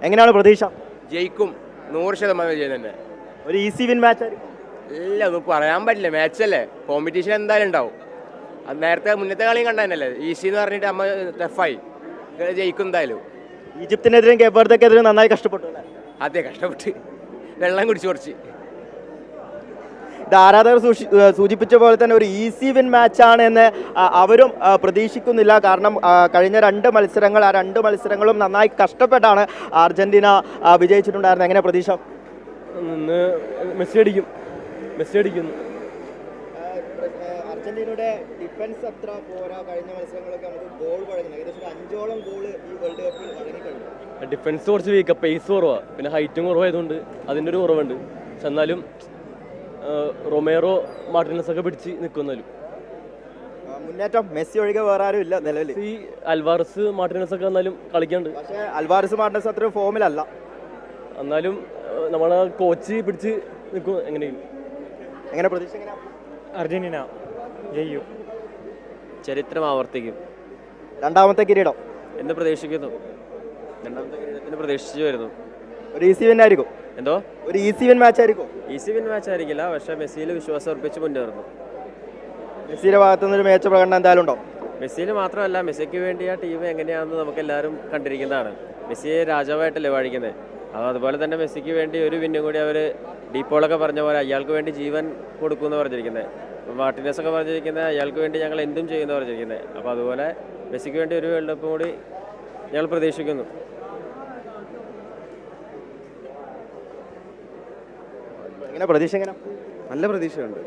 എങ്ങനെയാണ് പ്രതീക്ഷ? ജയിക്കും, 100% വിജയം തന്നെ. ഒരു ഈസി വിൻ മാച്ച് ആയിരിക്കും? ഇല്ല, ഒന്നും പറയാൻ പറ്റില്ല. മാച്ചല്ലേ, കോമ്പറ്റീഷൻ എന്തായാലും ഉണ്ടാവും. അത് നേരത്തെ മുന്നത്തെ കളിയും കണ്ടതന്നല്ലേ, ഈസി എന്ന് പറഞ്ഞിട്ട് നമ്മൾ ടഫായി. ജയിക്കും എന്തായാലും. ഈജിപ്തിനെതിരെയും കേപ്പ് വെർദെക്കെതിരെയും നന്നായി കഷ്ടപ്പെട്ടു അല്ലേ? അതെ, കഷ്ടപ്പെട്ട് വെള്ളം കുടിച്ച് കുറച്ച്. ഇത് ആരാധകർ സൂചിപ്പിച്ച പോലെ തന്നെ ഒരു ഈസി വിൻ മാച്ചാണ് എന്ന് അവരും പ്രതീക്ഷിക്കുന്നില്ല. കാരണം കഴിഞ്ഞ 2 മത്സരങ്ങൾ, ആ 2 മത്സരങ്ങളും നന്നായി കഷ്ടപ്പെട്ടാണ് അർജന്റീന വിജയിച്ചിട്ടുണ്ടായിരുന്നത്. എങ്ങനെ പ്രതീക്ഷ? മെസ്സി അടിക്കുന്നു. അർജന്റീനയുടെ ഡിഫൻസ് അത്ര പോരാ. കഴിഞ്ഞ മത്സരങ്ങളൊക്കെ നമുക്ക് ഗോൾ വഴങ്ങുന്നത് ഏകദേശം 5ഓളം ഗോൾ ഈ വേൾഡ് കപ്പിൽ വഴങ്ങിക്കഴിഞ്ഞു. ഡിഫൻസ് കുറച്ച് വീക്കാ, പേസ് കുറവാണ്, പിന്നെ ഹൈറ്റും കുറവായതുകൊണ്ട് അതിൻ്റെ ഒരു കുറവുണ്ട്. പക്ഷെ എന്നാലും റൊമേറോ മാർട്ടിനസ് ഒക്കെ പിടിച്ച് നിൽക്കുന്നാലും മുന്നേറ്റം മെസ്സി ഒഴികെ വേറെ ആരും ഇല്ല നിലവിൽ. ഈ അൽവാറസ് മാർട്ടിനസ് ഒക്കെ വന്നാലും കളിക്കാണ്ട്. പക്ഷേ അൽവാറസ് മാർട്ടിനസ് അത്ര ഫോമിലല്ല. എന്നാലും നമ്മളെ കോച്ച് പിടിച്ച് നിൽക്കും. എങ്ങനെ പ്രതീക്ഷ? അർജന്റീന ജയിക്കും, ചരിത്രം ആവർത്തിക്കും. രണ്ടാമത്തെ കിരീടം എന്ന് പ്രതീക്ഷിക്കുന്നു. രണ്ടാമത്തെ കിരീടത്തിന് പ്രതീക്ഷിച്ചു വരുന്നു. ഒരു ഈസി വിൻ ആയിരിക്കും. എന്തോ ഒരു ഈസി വിൻ മാച്ച് ആയിരിക്കും? ഈസി വിൻ മാച്ച് ആയിരിക്കില്ല, പക്ഷേ മെസ്സിയിൽ വിശ്വാസം അർപ്പിച്ച് മുന്നേറുന്നു. മെസ്സിയുടെ ഭാഗത്തു നിന്നൊരു മികച്ച പ്രകടനം എന്തായാലും ഉണ്ടാവും. മെസ്സിയിൽ മാത്രമല്ല, മെസ്സിക്ക് വേണ്ടി ആ ടീം എങ്ങനെയാണെന്ന് നമുക്കെല്ലാവരും കണ്ടിരിക്കുന്നതാണ്. മെസ്സിയെ രാജാവായിട്ടല്ലേ വാഴിക്കുന്നത്. അതുപോലെ തന്നെ മെസ്സിക്ക് വേണ്ടി ഒരു വിന്നും കൂടി അവർ ഡീപ്പോളൊക്കെ പറഞ്ഞ പോലെ അയാൾക്ക് വേണ്ടി ജീവൻ കൊടുക്കുമെന്ന് പറഞ്ഞിരിക്കുന്നത്. മാർട്ടിനസ് ഒക്കെ പറഞ്ഞിരിക്കുന്നത് അയാൾക്ക് വേണ്ടി ഞങ്ങൾ എന്തും ചെയ്യുമെന്ന് പറഞ്ഞിരിക്കുന്നത്. അപ്പോൾ അതുപോലെ മെസ്സിക്ക് വേണ്ടി ഒരു വേൾഡ് കപ്പ് കൂടി ഞങ്ങൾ പ്രതീക്ഷിക്കുന്നു. എങ്ങനെ പ്രതീക്ഷ? എങ്ങനെ? നല്ല പ്രതീക്ഷയുണ്ട്.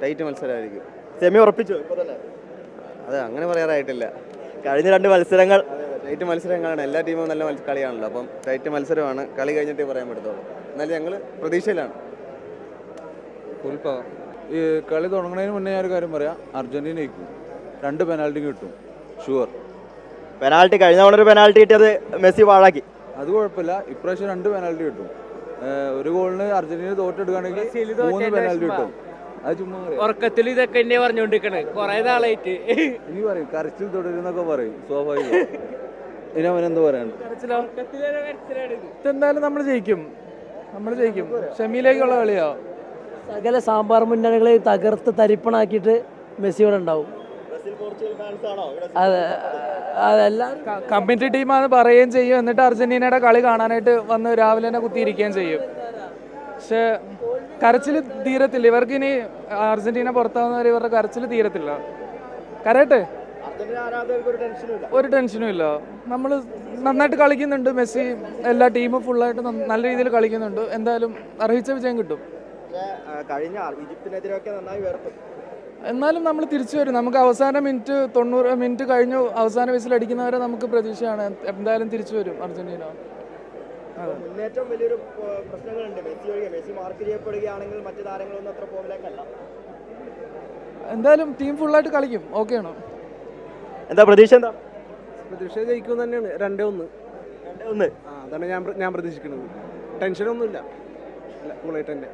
ടൈറ്റ് മത്സരമായിരിക്കും. സെമി ഉറപ്പിച്ചു? അത് അങ്ങനെ പറയാറായിട്ടില്ല. കഴിഞ്ഞ 2 മത്സരങ്ങൾ ടൈറ്റ് മത്സരങ്ങളാണ്. എല്ലാ ടീമും നല്ല കളിയാണല്ലോ. അപ്പം ടൈറ്റ് മത്സരമാണ്. കളി കഴിഞ്ഞിട്ടേ പറയാൻ പറ്റത്തുള്ളൂ. എന്നാലും ഞങ്ങൾ പ്രതീക്ഷയിലാണ്. Full power. ഈ കളി തുടങ്ങുന്നതിന് മുന്നേ ഞാൻ ഒരു കാര്യം പറയാം, അർജന്റീന ജയിക്കും. 2 പെനാൽറ്റി കിട്ടും, ഷുവർ. പെനാൽറ്റി കഴിഞ്ഞ തവണ ഒരു പെനാൽറ്റി കിട്ടിയത് മെസ്സി പാഴാക്കി. അത് കുഴപ്പമില്ല, ഇപ്രാവശ്യം 2 പെനാൽറ്റി കിട്ടും. ഒരു ഗോളിന് അർജന്റീന തോറ്റെടുക്കുകയാണെങ്കിൽ 3 പെനാൽറ്റി കിട്ടും. അത് ചുമ്മാ ഉറക്കത്തിൽ ഇതൊക്കെ എന്നെ പറഞ്ഞുകൊണ്ടിരിക്കണേ കുറെ നാളായിട്ട്. ഇനി പറയും കരച്ചിൽ തുടരുന്നൊക്കെ പറയും, സ്വാഭാവികം. ഇനി അവനെന്ത് പറയാണ്ട്. എന്തായാലും നമ്മൾ ജയിക്കും, സെമിയിലേക്കുള്ള കളിയാ. സകല സാമ്പാർ മുന്നണികളെ തകർത്ത് തരിപ്പണാക്കിയിട്ട് മെസ്സി ഇവിടെ ഉണ്ടാവും. അതെ, അതെല്ലാം കമ്മിറ്റി ടീമാണെന്ന് പറയുകയും ചെയ്യും. എന്നിട്ട് അർജന്റീനയുടെ കളി കാണാനായിട്ട് വന്ന് രാവിലെ തന്നെ കുത്തിയിരിക്കുകയും ചെയ്യും. പക്ഷെ കരച്ചിൽ തീരത്തില്ല ഇവർക്ക്. ഇനി അർജന്റീന പുറത്താവുന്നവരെ ഇവരുടെ കരച്ചിൽ തീരത്തില്ല. കരട്ടെ, ഒരു ടെൻഷനും ഇല്ല. നമ്മൾ നന്നായിട്ട് കളിക്കുന്നുണ്ട്. മെസ്സി എല്ലാ ടീമും ഫുള്ളായിട്ട് നല്ല രീതിയിൽ കളിക്കുന്നുണ്ട്. എന്തായാലും അർഹിച്ച വിജയം കിട്ടും. കഴിഞ്ഞ ഈജിപ്തിനെതിരെയൊക്കെ നന്നായി വേർപ്പെട്ടു. എന്നാലും നമ്മൾ തിരിച്ചു വരും. നമുക്ക് അവസാന 90 മിനിറ്റ് കഴിഞ്ഞു, അവസാന വിസിൽ അടിക്കുന്നവരെ നമുക്ക് പ്രതീക്ഷയാണ്. എന്തായാലും തിരിച്ചു വരും അർജന്റീന. മുന്നേറ്റം വലിയൊരു പ്രശ്നങ്ങളുണ്ട്. മെസ്സി മാർക്ക് ചെയ്യപ്പെടുകയാണെങ്കിൽ മറ്റു താരങ്ങളൊന്നും അത്ര ഫോമിലേക്കല്ല. എന്തായാലും ടീം ഫുള്ളായിട്ട് കളിക്കും. ഓക്കെയാണോ? എന്താ പ്രതീക്ഷ? എന്താ പ്രതീക്ഷ ജയിക്കും തന്നെയാണ്. 2-1. ഒന്ന് അതാണ് ഞാൻ പ്രതീക്ഷിക്കുന്നത്. ടെൻഷനൊന്നുമില്ല, കൂളായിട്ട് തന്നെ.